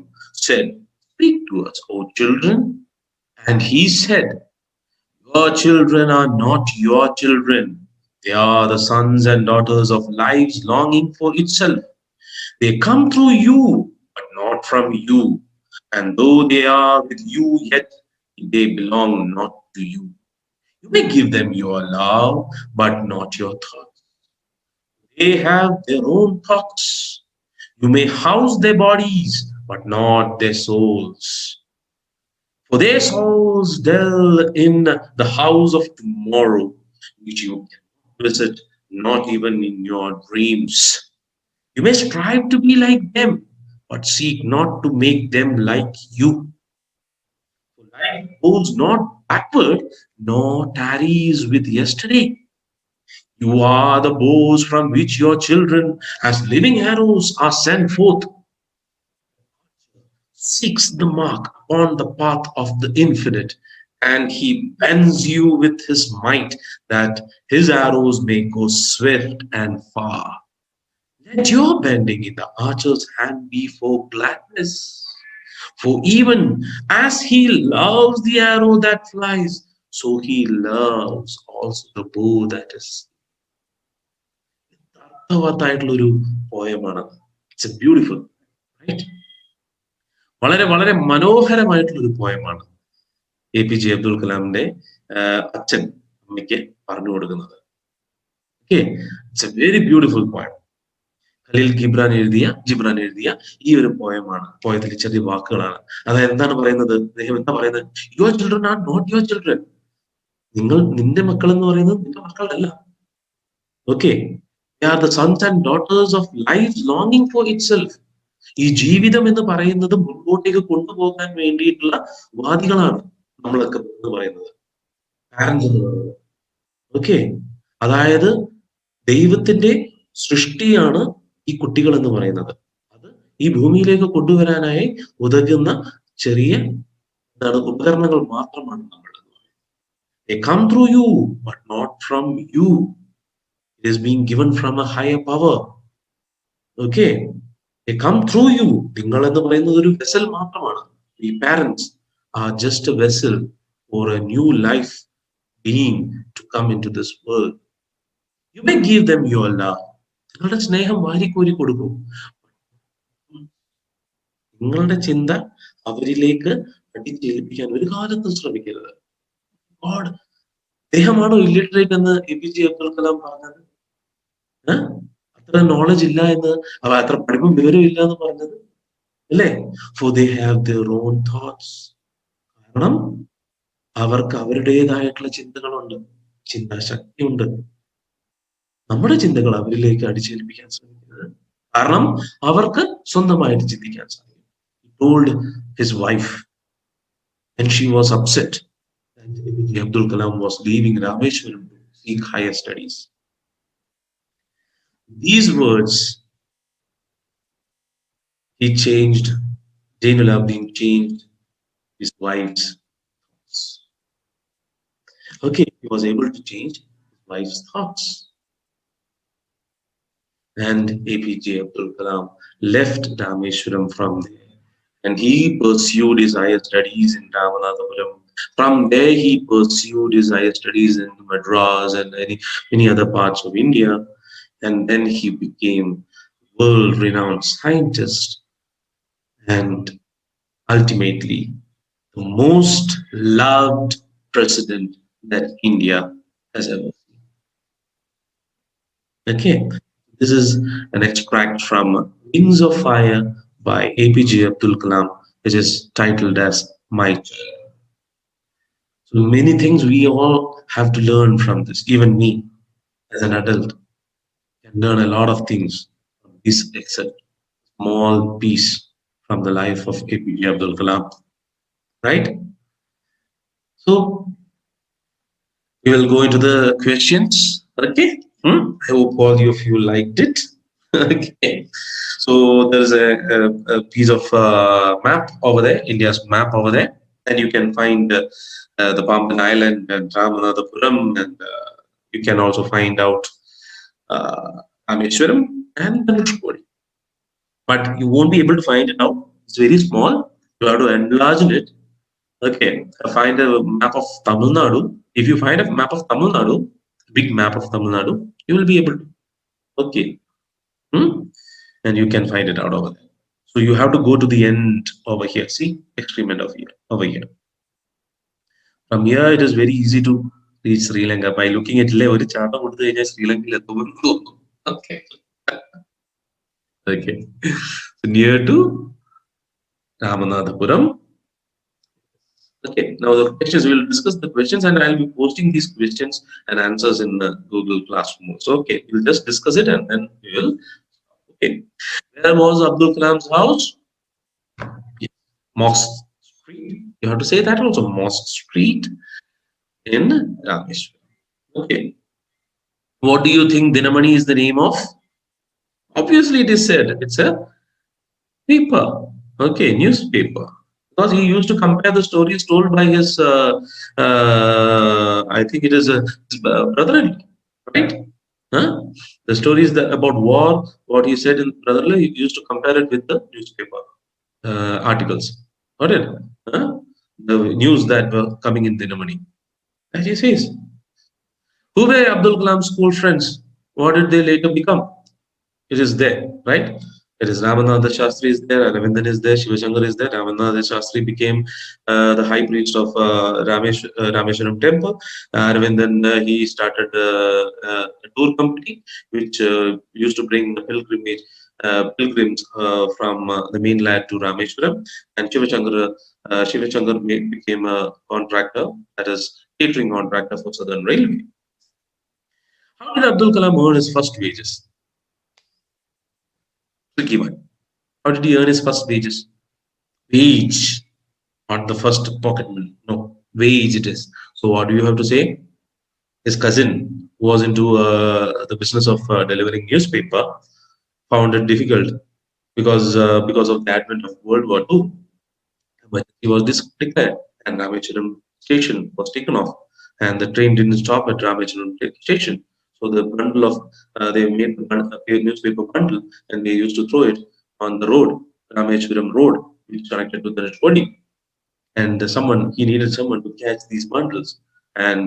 said, "Speak to us, O children." And he said, "Your children are not your children. They are the sons and daughters of life's longing for itself. They come through you, but not from you. And though they are with you, yet they belong not to you. You may give them your love, but not your thoughts. They have their own thoughts. You may house their bodies, but not their souls. For their souls dwell in the house of tomorrow, which you can visit not even in your dreams. You may strive to be like them, but seek not to make them like you. For life goes not backward, nor tarries with yesterday. You are the bows from which your children, as living arrows, are sent forth. Seeks the mark upon the path of the infinite, and he bends you with his might, that his arrows may go swift and far. Let your bending in the archer's hand be for gladness, for even as he loves the arrow that flies, so he loves also the bow that is. അർത്ഥവത്തായിട്ടുള്ള ഒരു പോയമാണ്. It's beautiful, right? വളരെ വളരെ മനോഹരമായിട്ടുള്ള ഒരു പോയമാണ് APJ Abdul കലാമിന്റെ അച്ഛൻ അമ്മയ്ക്ക് പറഞ്ഞു കൊടുക്കുന്നത്. Okay, it's a very beautiful poem. Khalil Gibran എഴുതിയ ഈ ഒരു പോയമാണ്. പോയത്തിൽ ചെറിയ വാക്കുകളാണ്. അതായത് എന്താണ് പറയുന്നത്? അദ്ദേഹം എന്താ പറയുന്നത്? Your children are not your children. നിന്റെ മക്കൾ എന്ന് പറയുന്നത് നിന്റെ മക്കളല്ല. Okay, they are the sons and daughters of life's longing for itself. ഈ ജീവിതം എന്ന് പറയുന്നത് മുൻപോട്ടേക്ക് കൊണ്ടുപോകാൻ വേണ്ടിയിട്ടുള്ള വാദികളാണ് നമ്മളൊക്കെ എന്ന് പറയുന്നത്, പാരന്റ്സ് എന്ന് പറയുന്നത്. ഓക്കെ, അതായത് ദൈവത്തിന്റെ സൃഷ്ടിയാണ് ഈ കുട്ടികൾ എന്ന് പറയുന്നത്. അത് ഈ ഭൂമിയിലേക്ക് കൊണ്ടുവരാനായി ഉതകുന്ന ചെറിയ ഉപകരണങ്ങൾ മാത്രമാണ് നമ്മൾ. They come through you, but not from you. It is being given from a higher power. Okay, they come through you. നിങ്ങൾ എന്ന് പറയുന്നത് ഒരു വെസൽ മാത്രമാണ്. The parents are just a vessel for a new life being to come into this world. You may give them your love. നിങ്ങളുടെ സ്നേഹം വാരിക്കോരി കൊടുക്കും. നിങ്ങളുടെ ചിന്ത അവരിലേക്ക് അടിച്ചേൽപ്പിക്കാൻ ഒരു കാലത്തും ശ്രമിക്കരുത്. ഗോഡ്, അദ്ദേഹമാണോ ഇല്ലിറ്ററേറ്റ് എന്ന് APJ അബ്ദുൽ കലാം പറഞ്ഞത്? അത്ര നോളജ് ഇല്ല എന്ന്, അത്ര പഠിപ്പും വിവരവും ഇല്ല എന്ന് പറഞ്ഞത് അല്ലേ? For they have their own thoughts. കാരണം അവർക്ക് അവരുടേതായിട്ടുള്ള ചിന്തകളുണ്ട്, ചിന്താശക്തിയുണ്ട്. നമ്മുടെ ചിന്തകൾ അവരിലേക്ക് അടിച്ചേൽപ്പിക്കാൻ ശ്രമിക്കുന്നത്. കാരണം അവർക്ക് സ്വന്തമായിട്ട് ചിന്തിക്കാൻ സാധിക്കും. He told his wife when she was upset that APJ Abdul Kalam was leaving Rameshwaram to seek higher studies. These words he changed. Zainul Abidin changed his wife's thoughts. Okay, he was able to change his wife's thoughts. And APJ Abdul Kalam left Rameshwaram from there, and he pursued his higher studies in Ramanathapuram. From there, he pursued his higher studies in Madras and many other parts of India, and then he became world-renowned scientist and ultimately the most loved president that India has ever seen. Okay. This is an extract from Wings of Fire by APJ Abdul Kalam, which is titled as My Child. So many things we all have to learn from this. Even me, as an adult, can learn a lot of things from this except small piece from the life of APJ Abdul Kalam. Right? So we will go into the questions. Okay. I hope all of you liked it. Okay. So there's a piece of map over there, India's map over there, and you can find the Pamban Island and Ramanathapuram, and you can also find out Rameshwaram and Dhanushkodi. But you won't be able to find it now. It's very small. You have to enlarge it. Okay. Find a map of Tamil Nadu. If you find a map of Tamil Nadu, big map of Tamil Nadu, you will be able to. Okay. And you can find it out over there. So you have to go to the end over here. See, extreme end of here, over here. From here, it is very easy to reach Sri Lanka by looking at Sri Lanka. Okay. Okay. So near to Ramanathapuram. Okay, now the questions, we will discuss the questions, and I'll be posting these questions and answers in the Google Classroom. So, okay, we'll just discuss it and then we will. Okay, where was Abdul Kalam's house? Yes. Mosque Street. You have to say that also, Mosque Street in Rameshwaram. Okay. What do you think Dinamani is the name of? Obviously, it is said it's a paper. Okay, newspaper. Because he used to compare the stories told by his, I think it is his brother-in-law, right? The stories about war, what he said in brother-in-law, he used to compare it with the newspaper articles. Got it? The news that were coming in Dinamani. And he says, who were Abdul Kalam's school friends? What did they later become? It is there, right? It is Ramanatha Shastri is there, Aravindan is there, Shivashankar is there. Ramanatha Shastri became the high priest of Rameshwaram temple. Aravindan, he started a tour company which used to bring the pilgrims from the mainland to Rameshwaram. And Shivashankar became a contractor, that is catering contractor for Southern Railway. How did Abdul Kalam earn his first wages? Tricky one. How did he earn his first wages? Wage, not the first pocket money. No, wage it is. So what do you have to say? His cousin, who was into the business of delivering newspaper, found it difficult because of the advent of World War II. But he was declared, and Rameshwaram station was taken off, and the train didn't stop at Rameshwaram station. So the bundle of they made a newspaper bundle, and they used to throw it on the road, Rameshwaram Road, which connected to the Dhanushkodi. And he needed someone to catch these bundles, and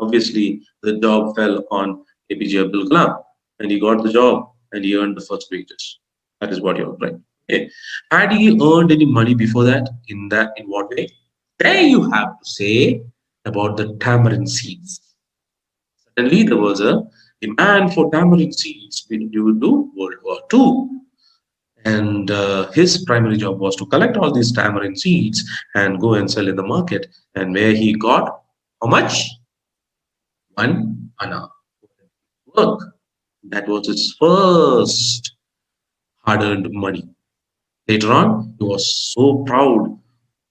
obviously the job fell on APJ Abdul Kalam, and he got the job and he earned the first wages. That is what you're right. Okay. Had he earned any money before that? In what way? There you have to say about the tamarind seeds. Suddenly there was a demand for tamarind seeds due to World War II. And his primary job was to collect all these tamarind seeds and go and sell in the market. And where he got how much? 1 anna work. That was his first hard-earned money. Later on, he was so proud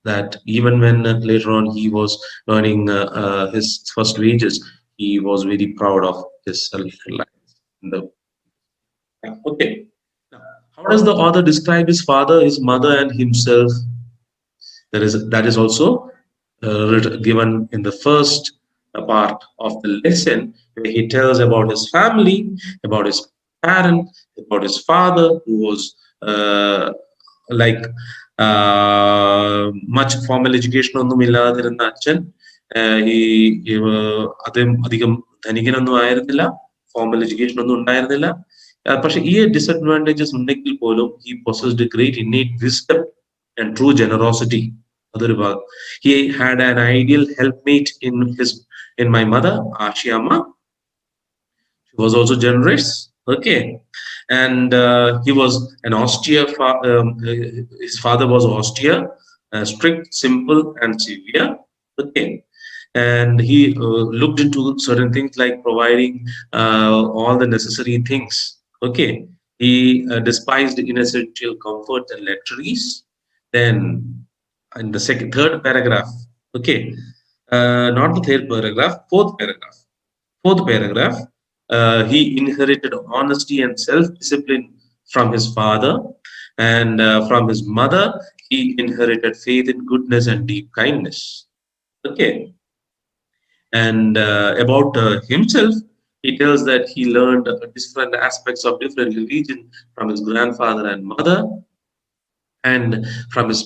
that even when later on he was earning his first wages, he was very proud of his self-reliance. Okay. Now, how does the author describe his father, his mother, and himself? That is also given in the first part of the lesson, where he tells about his family, about his parent, about his father, who was like much formal education ഒന്നും ഇല്ലാതിരുന്ന അച്ഛൻ. അദ്ദേഹം അധികം ധനികനൊന്നും ആയിരുന്നില്ല, formal education ഒന്നും ഉണ്ടായിരുന്നില്ല. പക്ഷെ ഈ ഡിസഡ്വാൻറ്റേജസ് ഉണ്ടെങ്കിൽ പോലും he possessed a great innate wisdom and true generosity. He had an ideal helpmate in my mother, Ashiyama. She was also generous. Okay. And he was an austere his father was austere, strict, simple, and severe. Okay. And he looked into certain things like providing all the necessary things. Okay. He despised inessential comfort and luxuries. Then in the third paragraph, okay, not the third paragraph, fourth paragraph, he inherited honesty and self-discipline from his father, and from his mother he inherited faith in goodness and deep kindness. Okay. And about himself, he tells that he learned different aspects of different religion from his grandfather and mother, and from his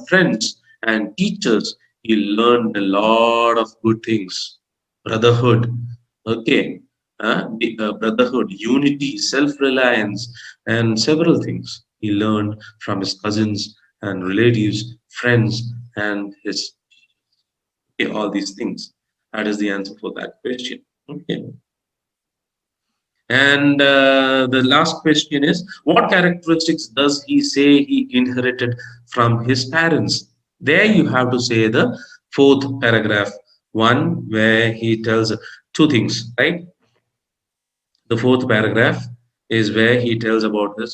friends and teachers. He learned a lot of good things: brotherhood, okay, brotherhood, unity, self-reliance, and several things he learned from his cousins and relatives, friends, and his, okay, all these things. That is the answer for that question. Okay. And the last question is, what characteristics does he say he inherited from his parents? There you have to say the fourth paragraph one, where he tells two things, right? The fourth paragraph is where he tells about this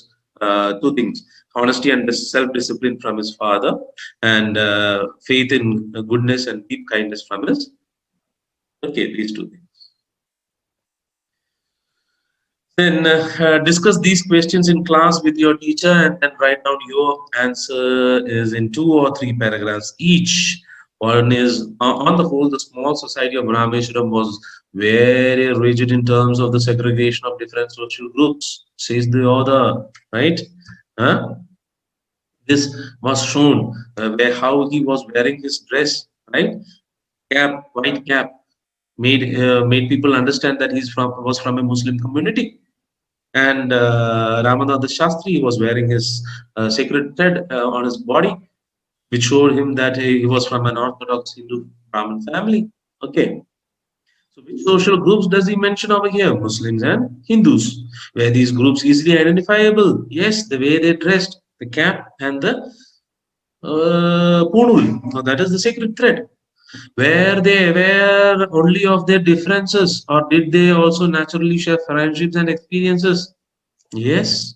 two things: honesty and self-discipline from his father, and faith in goodness and deep kindness from his, okay, these two things. Then discuss these questions in class with your teacher, and then write down your answer is in 2 or 3 paragraphs each. One is, on the whole, the small society of Rameshwaram was very rigid in terms of the segregation of different social groups, says the author, right? This was shown where how he was wearing his dress, right? Cap, white cap, made people understand that was from a Muslim community. And Ramanatha Shastri was wearing his sacred thread on his body, which showed him that he was from an Orthodox Hindu Brahmin family. Okay. So which social groups does he mention over here? Muslims and Hindus. Were these groups easily identifiable? Yes, the way they dressed, the cap and the ponul. Now that is the sacred thread. Were they aware only of their differences, or did they also naturally share friendships and experiences? Yes,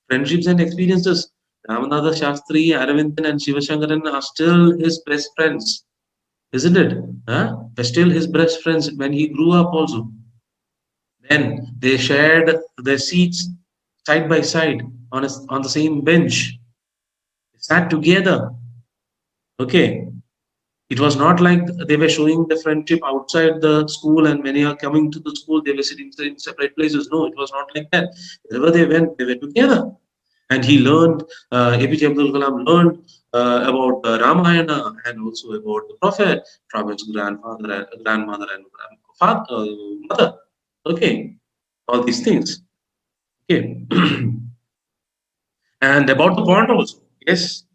friendships and experiences. Ramanatha Shastri, Aravindan, and Shivashankaran are still his best friends, isn't it? They're still his best friends when he grew up also. Then they shared their seats side by side on the same bench. They sat together. Okay. It was not like they were showing the friendship outside the school, and when you are coming to the school, they were sitting in separate places. No, it was not like that. Wherever they went, they were together. And he learned, APJ Abdul Kalam learned about Ramayana and also about the prophet's grandfather, grandmother, and mother. Okay, all these things. Okay. And about the pond also. Yes,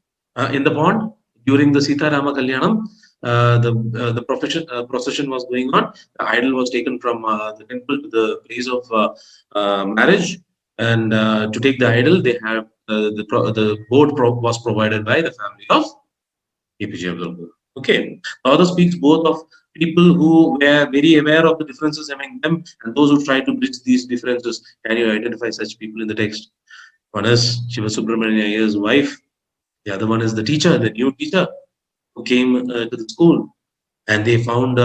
in the pond during the Sita Rama Kalyanam, the procession was going on. The idol was taken from the temple to the place of marriage, and to take the idol, they have the boat was provided by the family of APJ Abdul Kalam. Okay, the author speaks both of people who were very aware of the differences among them and those who try to bridge these differences. Can you identify such people in the text? One is Shiva Subramanian Iyer's wife. The other one is the teacher, the new teacher who came to the school, and they found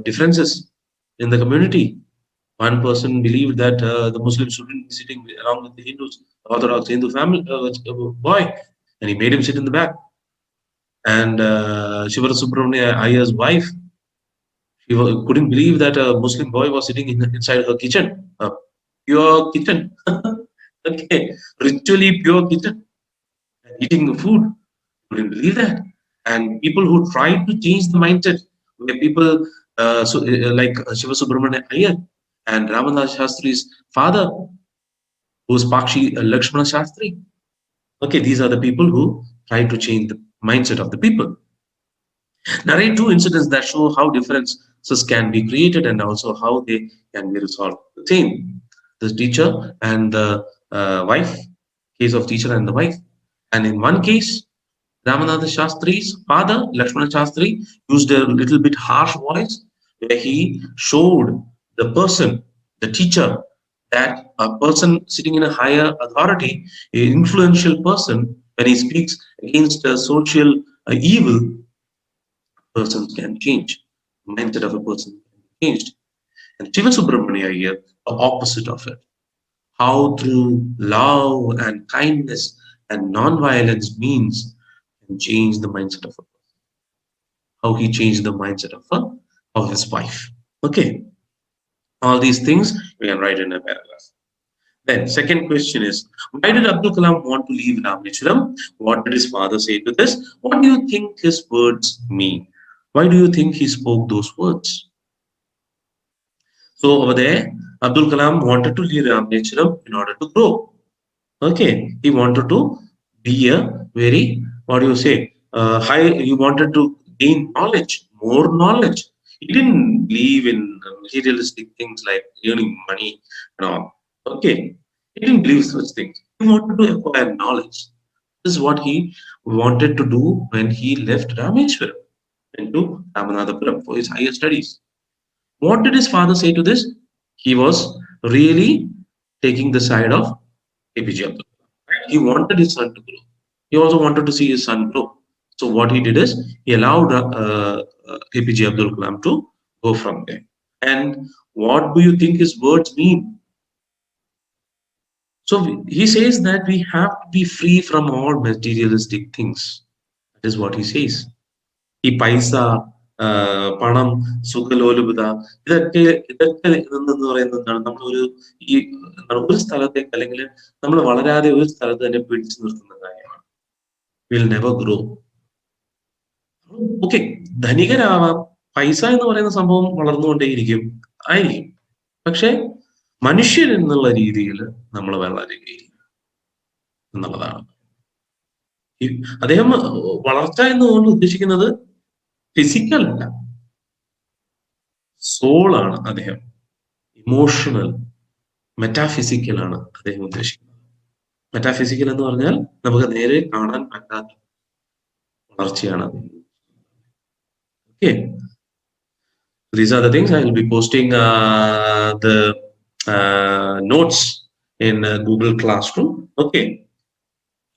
differences in the community. One person believed that the Muslims shouldn't be sitting along with the Hindus, Orthodox Hindu family boy, and he made him sit in the back. And Shiva Subramanian Iyer's wife, she couldn't believe that a Muslim boy was sitting inside her kitchen, a pure kitchen. Okay, ritually pure kitchen, eating the food. Couldn't believe that. And people who tried to change the mindset, where people like Shiva Subramanian Iyer and Ramanath Shastri's father, who's Pakshi Lakshmana Shastri. Okay, these are the people who tried to change the mindset of the people. Narrate two incidents that show how differences can be created and also how they can be resolved. The same, the teacher and the wife, case of teacher and the wife. And in one case, Ramanatha Shastri's father, Lakshmana Shastri, used a little bit harsh voice where he showed the person, the teacher, that a person sitting in a higher authority, an influential person, when he speaks against a social evil, persons can change. The mindset of a person can be changed. And Shiva Subramania here, the opposite of it. How through love and kindness and non-violence means can change the mindset of a person. How he changed the mindset of his wife. Okay. All these things we can write in a paragraph. Then second question is, why did Abdul Kalam want to leave Rameshwaram? What did his father say to this? What do you think his words mean? Why do you think he spoke those words? So over there, Abdul Kalam wanted to leave Rameshwaram in order to grow. Okay, he wanted to be a very, what do you say, high, he wanted to gain knowledge, more knowledge. He didn't believe in materialistic things like earning money and all. Okay, he didn't believe such things. He wanted to acquire knowledge. This is what he wanted to do when he left Rameshwaram into Ramanathapuram for his higher studies. What did his father say to this? He was really taking the side of APJ Abdul Kalam. He wanted his son to grow. He also wanted to see his son grow. So what he did is he allowed APJ Abdul Kalam to go from there. And what do you think his words mean? So he says that we have to be free from all materialistic things. That is what he says. ഈ പൈസ, പണം, സുഖലോലുപത, ഇതൊക്കെ എന്ന് പറയുന്നത് എന്താണ്? നമ്മളൊരു ഈ ഒരു സ്ഥലത്തേക്ക് അല്ലെങ്കിൽ നമ്മൾ വളരാതെ ഒരു സ്ഥലത്ത് തന്നെ പിടിച്ചു നിർത്തുന്ന കാര്യമാണ്. Will never grow. ഓക്കെ, ധനികരാവാം, പൈസ എന്ന് പറയുന്ന സംഭവം വളർന്നുകൊണ്ടേയിരിക്കും, ആയിരിക്കും. പക്ഷെ മനുഷ്യൻ എന്നുള്ള രീതിയിൽ നമ്മൾ വളരുകയില്ല എന്നുള്ളതാണ്. അദ്ദേഹം വളർച്ച എന്നുകൊണ്ട് ഉദ്ദേശിക്കുന്നത് ഫിസിക്കൽ അല്ല, സോൾ ആണ് അദ്ദേഹം. ഇമോഷണൽ, മെറ്റാഫിസിക്കൽ ആണ് അദ്ദേഹം ഉദ്ദേശിക്കുന്നത്. മെറ്റാഫിസിക്കൽ എന്ന് പറഞ്ഞാൽ നമുക്ക് നേരെ കാണാൻ പറ്റാത്ത വളർച്ചയാണ്. Okay, these are the things. I will be posting the notes in Google Classroom. Okay,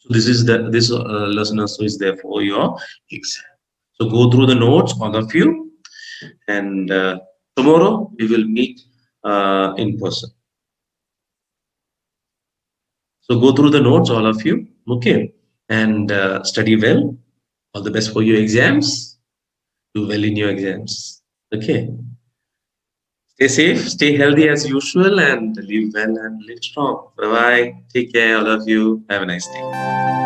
so this lesson is there for your exam. So go through the notes, all of you, and tomorrow we will meet in person. So go through the notes, all of you, okay, and study well. All the best for your exams. Do well in your exams. Okay. Stay safe, stay healthy as usual, and live well and live strong. Bye bye. Take care, all of you. Have a nice day.